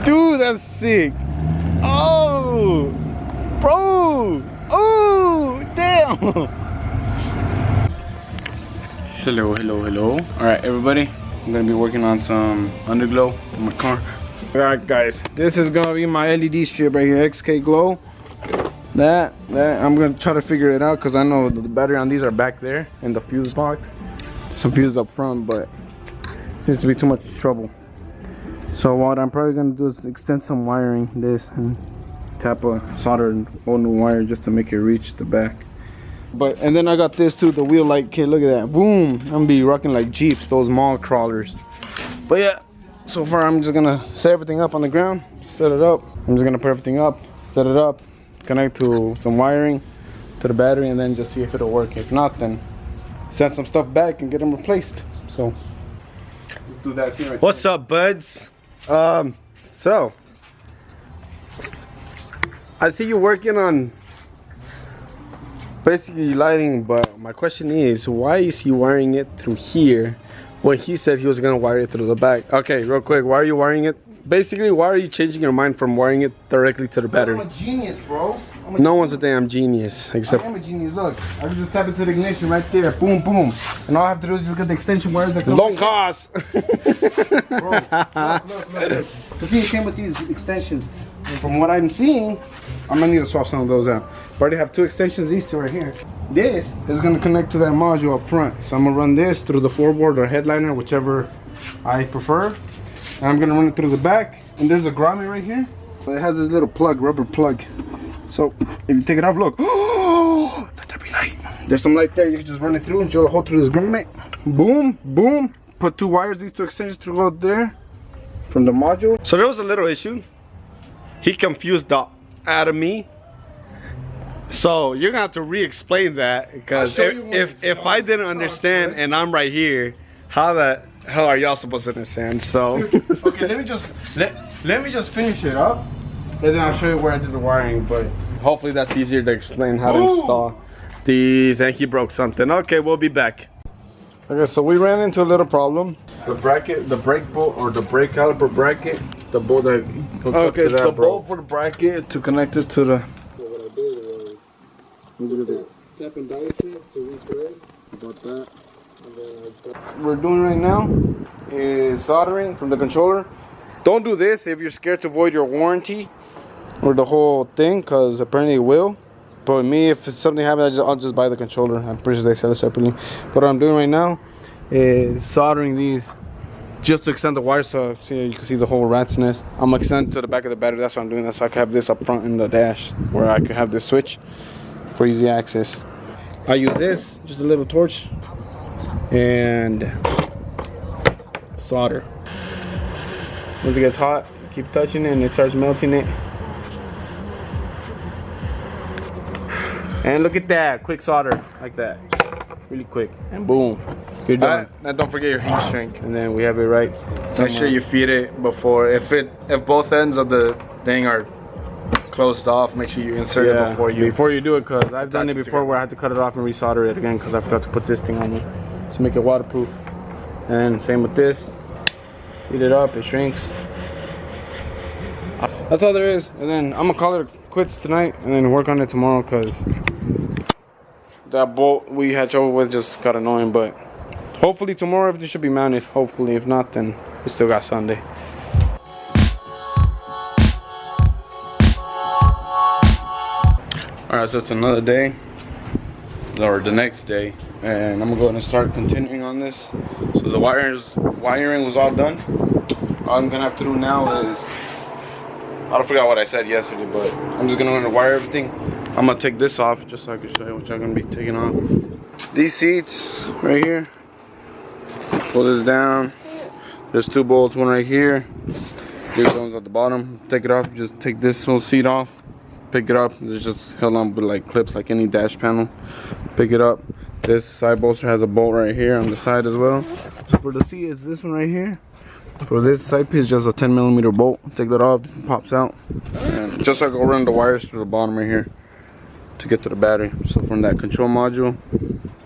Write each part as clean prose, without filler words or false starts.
Dude, that's sick. Oh, bro. Oh, damn. Hello. All right, everybody. I'm gonna be working on some underglow in my car. All right, guys. This is gonna be my LED strip right here, XKGlow. That I'm gonna try to figure it out because I know the battery on these are back there in the fuse box. Some fuses up front, but it seems to be too much trouble. So what I'm probably gonna do is extend some wiring this and tap a soldered old new wire just to make it reach the back. And then I got this too, the wheel light kit. Look at that, boom! I'm gonna be rocking like Jeeps, those mall crawlers. But yeah, so far I'm just gonna set everything up on the ground, set it up. I'm just gonna put everything up, set it up, connect to some wiring to the battery, and then just see if it'll work. If not, then send some stuff back and get them replaced. So let's do that scene right. What's up, buds? So I see you working on basically lighting, but my question is, why is he wiring it through here when he said he was gonna wire it through the back? Okay, real quick, why are you wiring it? Basically, why are you changing your mind from wiring it directly to the battery? I'm a genius, bro. No one's a damn genius, except I am a genius. Look, I can just tap into the ignition right there, boom, boom, and all I have to do is just get the extension wires that come. Low cost. Bro, look. You see, it came with these extensions. And from what I'm seeing, I'm gonna need to swap some of those out. I already have two extensions, these two right here. This is gonna connect to that module up front. So I'm gonna run this through the floorboard or headliner, whichever I prefer. And I'm gonna run it through the back. And there's a grommet right here. So it has this little plug, rubber plug. So if you take it off, look. Oh, let there be light. There's some light there. You can just run it through and drill a hole through this grommet. Boom, boom. Put two wires, these two extensions to go there from the module. So there was a little issue. He confused the out of me. So you're gonna have to re-explain that, because if I didn't understand and I'm right here, how the hell are y'all supposed to understand? So okay, let me just finish it up, and then I'll show you where I did the wiring. But hopefully that's easier to explain how to install these. And he broke something. Okay, we'll be back. Okay, so we ran into a little problem. The bracket, the brake bolt or the brake caliper bracket, the bolt that hooks up to that, the bolt for the bracket to connect it to the. So what I did was tap and dice it to rethread. About that. And then what we're doing right now is soldering from the controller. Don't do this if you're scared to void your warranty or the whole thing, because apparently it will. But me, if something happens, I'll just buy the controller. I'm pretty sure they sell it separately. But what I'm doing right now is soldering these just to extend the wire, so you can see the whole rat's nest. I'm gonna extend to the back of the battery. That's what I'm doing. That's so I can have this up front in the dash, where I can have this switch for easy access. I use this, just a little torch, and solder. Once it gets hot, keep touching it and it starts melting it. And look at that, quick solder, like that. Really quick, and boom, you're done. And don't forget your heat shrink. And then we have it right. Make sure you feed it before, if both ends of the thing are closed off, make sure you insert it before you do it, because I've done it before where I had to cut it off and resolder it again because I forgot to put this thing on it to make it waterproof. And same with this. Heat it up, it shrinks. That's all there is. And then I'm gonna call it quits tonight and then work on it tomorrow, because that bolt we had trouble with just got annoying. But hopefully tomorrow everything should be mounted. Hopefully, if not, then we still got Sunday. Alright, so it's another day, or the next day, and I'm gonna go ahead and start continuing on this. So the wiring was all done. All I'm gonna have to do now is, I forgot what I said yesterday, but I'm just gonna wire everything. I'm gonna take this off just so I can show you what I'm gonna be taking off. These seats right here, pull this down. There's two bolts, one right here. There's ones at the bottom. Take it off, just take this whole seat off. Pick it up. There's just held on with like clips like any dash panel. Pick it up. This side bolster has a bolt right here on the side as well. So for the seat, it's this one right here. For this side piece, just a 10mm bolt. Take that off, it pops out. And just so I go run the wires through the bottom right here to get to the battery. So from that control module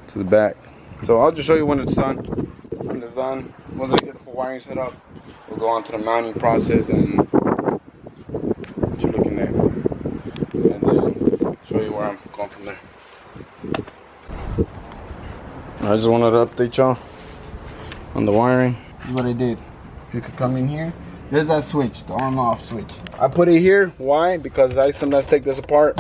to the back. So I'll just show you when it's done. when it's done, once I get the whole wiring set up, we'll go on to the mounting process and what you're looking at, and then show you where I'm going from there. I just wanted to update y'all on the wiring. This is what I did. You could come in here. There's that switch, the on-off switch. I put it here. Why? Because I sometimes take this apart,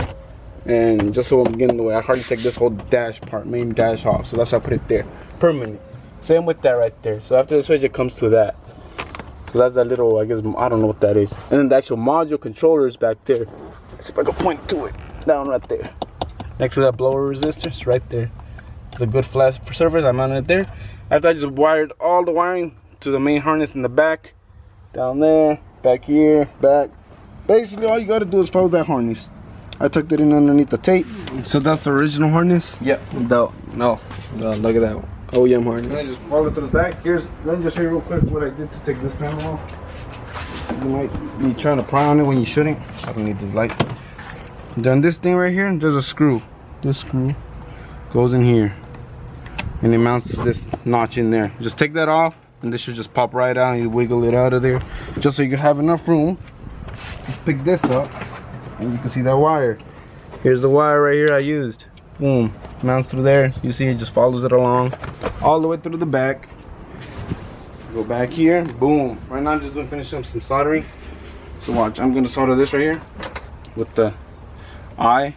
and just so I'm getting in the way, I hardly take this whole dash part, main dash off. So that's why I put it there, permanent. Same with that right there. So after the switch, it comes to that. So that's that little, I guess, I don't know what that is. And then the actual module controller is back there. Let's see if I can point to it. Down right there. Next to that blower resistor, it's right there. It's a good flat surface. I mounted it there. After I just wired all the wiring to the main harness in the back, down there, back here, back. Basically, all you gotta do is follow that harness. I tucked it in underneath the tape. So that's the original harness? Yep. No, look at that one. OEM harness. And I just follow it to the back. Let me just show you real quick what I did to take this panel off. You might be trying to pry on it when you shouldn't. I don't need this light. Then this thing right here, there's a screw. This screw goes in here, and it mounts to this notch in there. Just take that off, and this should just pop right out, and you wiggle it out of there, just so you can have enough room to pick this up, and you can see that wire. Here's the wire right here I used. Boom, mounts through there. You see it just follows it along all the way through the back. Go back here, boom. Right now I'm just gonna finish up some soldering. So watch, I'm gonna solder this right here with the eye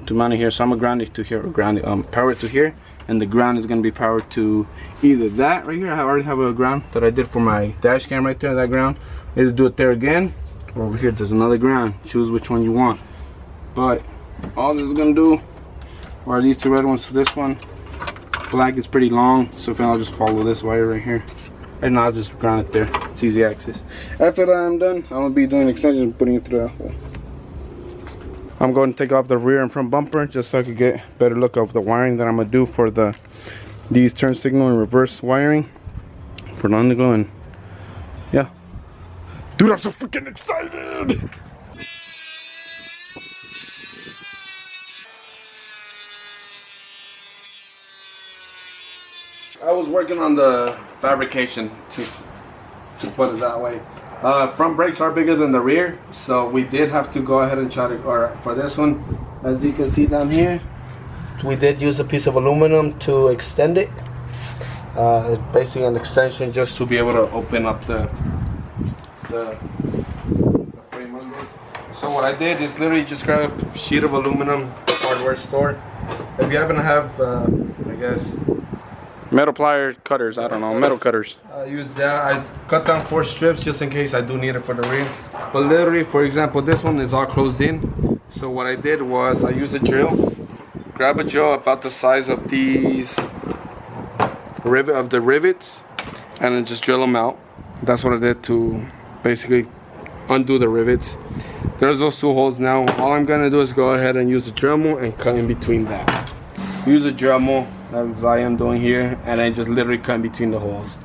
to mount it here. So I'm gonna ground it to here, or ground it, power it to here, and the ground is gonna be powered to either that right here. I already have a ground that I did for my dash cam right there, that ground. Either do it there again, or over here there's another ground. Choose which one you want. But all this is gonna do are these two red ones to this one. Black is pretty long, so if I'll just follow this wire right here, and I'll just ground it there. It's easy access. After that I'm done, I'm gonna be doing extensions, putting it through that hole. I'm going to take off the rear and front bumper just so I could get a better look of the wiring that I'm gonna do for these turn signal and reverse wiring for the Underglow. And yeah, dude, I'm so freaking excited. I was working on the fabrication to put it that way. Front brakes are bigger than the rear, so we did have to go ahead and try to, or for this one, as you can see down here, we did use a piece of aluminum to extend it. It's basically an extension just to be able to open up the frame on this. So what I did is literally just grab a sheet of aluminum hardware store. If you happen to have, I guess, metal plier cutters, I don't know, metal cutters. I use that. I cut down 4 strips just in case I do need it for the rear. But literally, for example, this one is all closed in. So what I did was I used a drill. Grab a drill about the size of these rivets, and then just drill them out. That's what I did to basically undo the rivets. There's those 2 holes now. All I'm gonna do is go ahead and use the Dremel and cut in between that. Use a Dremel, as I am doing here, and I just literally cut in between the holes.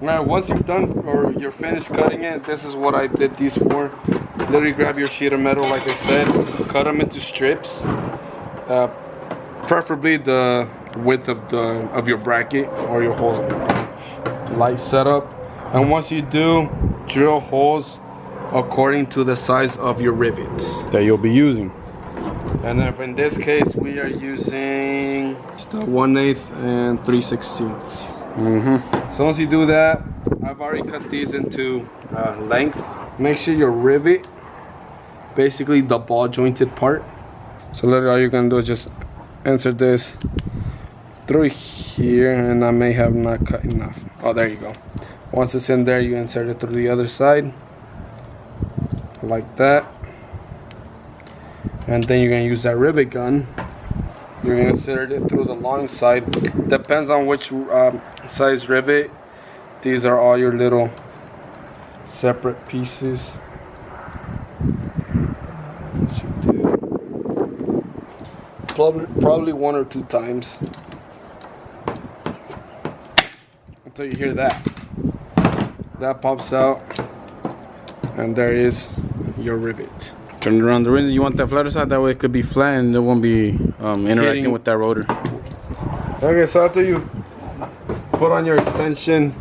Alright, once you're done or you're finished cutting it, this is what I did these for. Literally grab your sheet of metal, like I said, cut them into strips, preferably the width of your bracket or your whole light setup. And once you do, drill holes according to the size of your rivets that you'll be using. And then in this case, we are using the 1/8 and 3/16. So once you do that, I've already cut these into length. Make sure your rivet, basically the ball jointed part. So literally all you're gonna do is just insert this through here, and I may have not cut enough. Oh, there you go. Once it's in there, you insert it through the other side like that, and then you're gonna use that rivet gun. You're gonna insert it through the long side. Depends on which size rivet. These are all your little separate pieces. Probably 1 or 2 times until you hear that. That pops out, and there is your rivet. Turn it around the rim. You want that flatter side, that way it could be flat and it won't be interacting with that rotor. Okay, so after you put on your extension,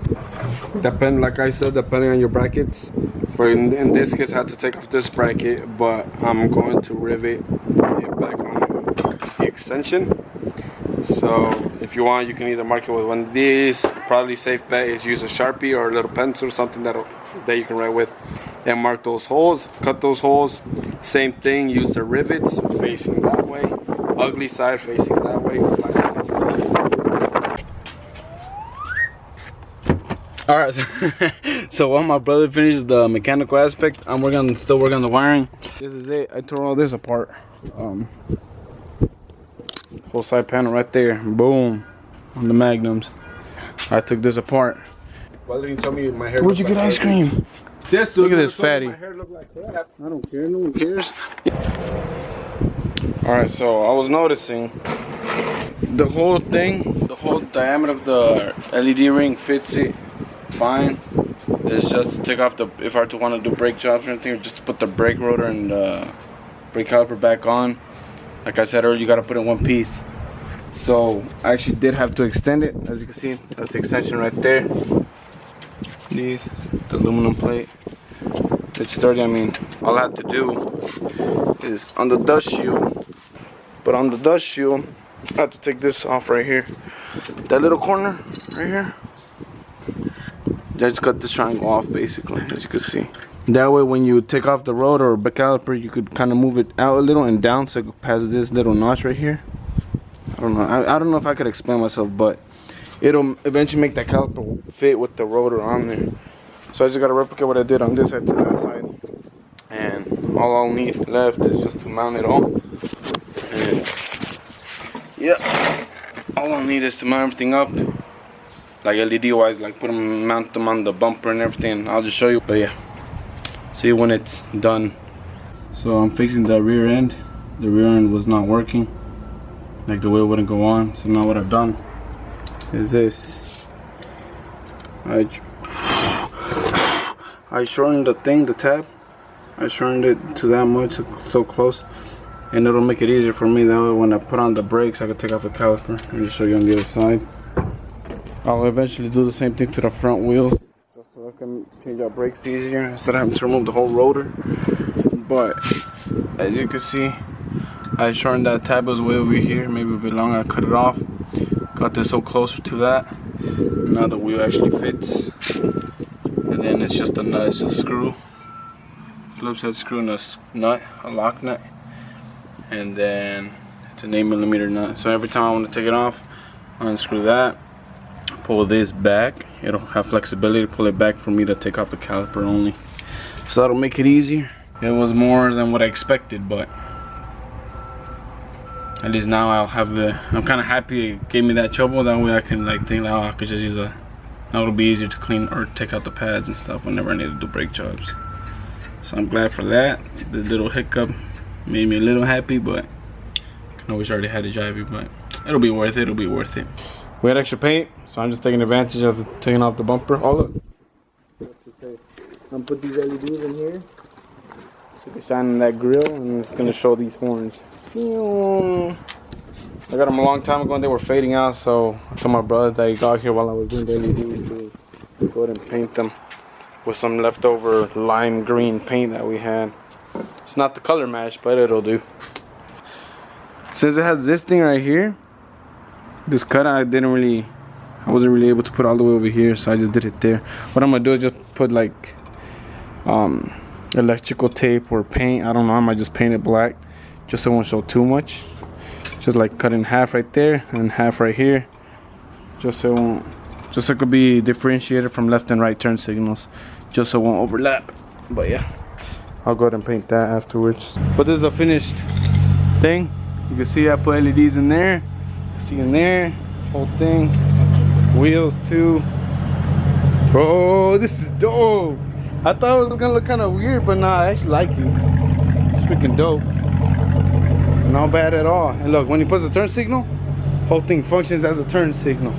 like I said, depending on your brackets. For in this case, I had to take off this bracket, but I'm going to rivet it back on the extension. So if you want, you can either mark it with one of these. Probably safe bet is use a Sharpie or a little pencil or something that you can write with, and mark those holes, cut those holes. Same thing, use the rivets facing that way, ugly side facing that way, flat side. All right, so while my brother finishes the mechanical aspect, I'm still working on the wiring. This is it. I tore all this apart. Whole side panel right there, boom, on the Magnums. I took this apart. Why didn't you tell me my hair? Where'd you get ice cream? Look at this fatty. My hair looked like crap. I don't care. No one cares. All right, so I was noticing the whole thing, the whole diameter of the LED ring fits it fine. It's just to take off the, if I want to do brake jobs or anything, or just to put the brake rotor and brake caliper back on. Like I said earlier, you got to put it in one piece. So I actually did have to extend it. As you can see, that's the extension right there. The aluminum plate. It's sturdy. I mean, all I had to do is on the dust shield. But on the dust shield, I have to take this off right here. That little corner right here. I just cut this triangle off basically, as you can see. That way when you take off the rotor or brake caliper, you could kind of move it out a little and down so it goes past this little notch right here. I don't know. I don't know if I could explain myself, but it'll eventually make that caliper fit with the rotor on there. So I just gotta replicate what I did on this side to that side. And all I'll need left is just to mount it all. And yeah, all I'll need is to mount everything up, like LED wise, like mount them on the bumper and everything. I'll just show you, but yeah, see when it's done. So I'm fixing the rear end. The rear end was not working, like the wheel wouldn't go on. So now what I've done is this. I shortened the thing, the tab. I shortened it to that much, so close, and it'll make it easier for me. That way when I put on the brakes, I can take off the caliper and just show you on the other side. I'll eventually do the same thing to the front wheel, just so I can change out brakes easier instead of having to remove the whole rotor. But as you can see, I shortened that tab as way over here, maybe a bit longer. I cut it off, got this so closer to that. Now the wheel actually fits, and then it's just a nut, it's a screw, Phillips head screw and a nut, a lock nut, and then it's an 8mm nut. So every time I want to take it off, I unscrew that, pull this back. It'll have flexibility to pull it back for me to take off the caliper only. So that'll make it easier. It was more than what I expected, but at least now I'll have the, I'm kind of happy it gave me that trouble. That way I can like think like, oh, I could just use a, now it'll be easier to clean or take out the pads and stuff whenever I need to do brake jobs. So I'm glad for that. The little hiccup made me a little happy, but I can always already had to drive it, but it'll be worth it, it'll be worth it. We had extra paint, so I'm just taking advantage of taking off the bumper. Oh look, I'm put these LEDs in here so they shine in that grill, and it's gonna show these horns. I got them a long time ago and they were fading out, so I told my brother that he got here while I was doing the LEDs to go ahead and paint them with some leftover lime green paint that we had. It's not the color match, but it'll do. Since it has this thing right here, this cut, I wasn't really able to put all the way over here, so I just did it there. What I'm gonna do is just put like electrical tape or paint. I don't know, I might just paint it black just so it won't show too much. Just like cut in half right there and half right here, just so it could be differentiated from left and right turn signals, just so it won't overlap. But yeah, I'll go ahead and paint that afterwards. But this is the finished thing. You can see I put LEDs in there. See in there, whole thing. Wheels too. Bro, this is dope. I thought it was gonna look kind of weird, but nah, I actually like it. It's freaking dope. Not bad at all. And look, when he puts a turn signal, whole thing functions as a turn signal.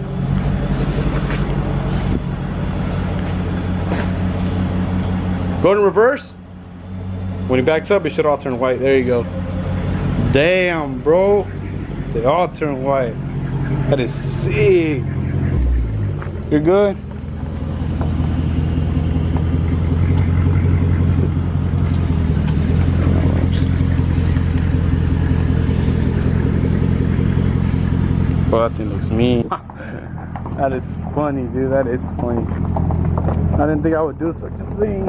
Go in reverse. When he backs up, it should all turn white. There you go. Damn, bro. They all turn white. That is sick. You're good? Bro, that thing looks mean. That is funny, dude. That is funny. I didn't think I would do such a thing.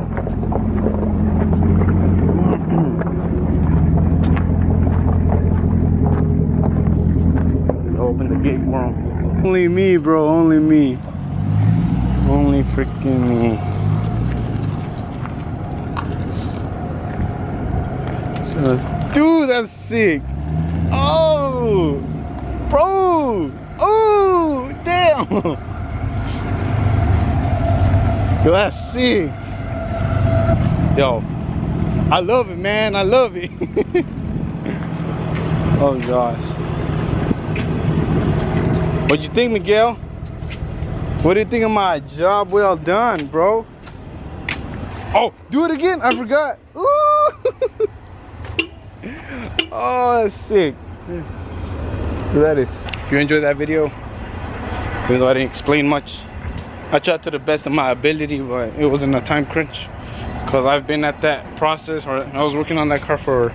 Open the gate for him. Only me, bro. Only me. Only freaking me. Dude, that's sick. Oh, bro. Oh, damn. Yo, that's sick. Yo, I love it, man. I love it. Oh gosh. What'd you think, Miguel? What do you think of my job well done, bro? Oh, do it again. I forgot. Ooh. Oh, that's sick. That is. If you enjoyed that video, even though I didn't explain much, I tried to the best of my ability, but it wasn't a time crunch because I've been at that process, or I was working on that car for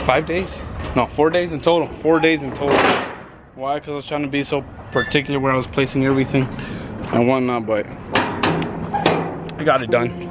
5 days. No, 4 days in total. 4 days in total. Why? Because I was trying to be so particular where I was placing everything and whatnot, but we got it done.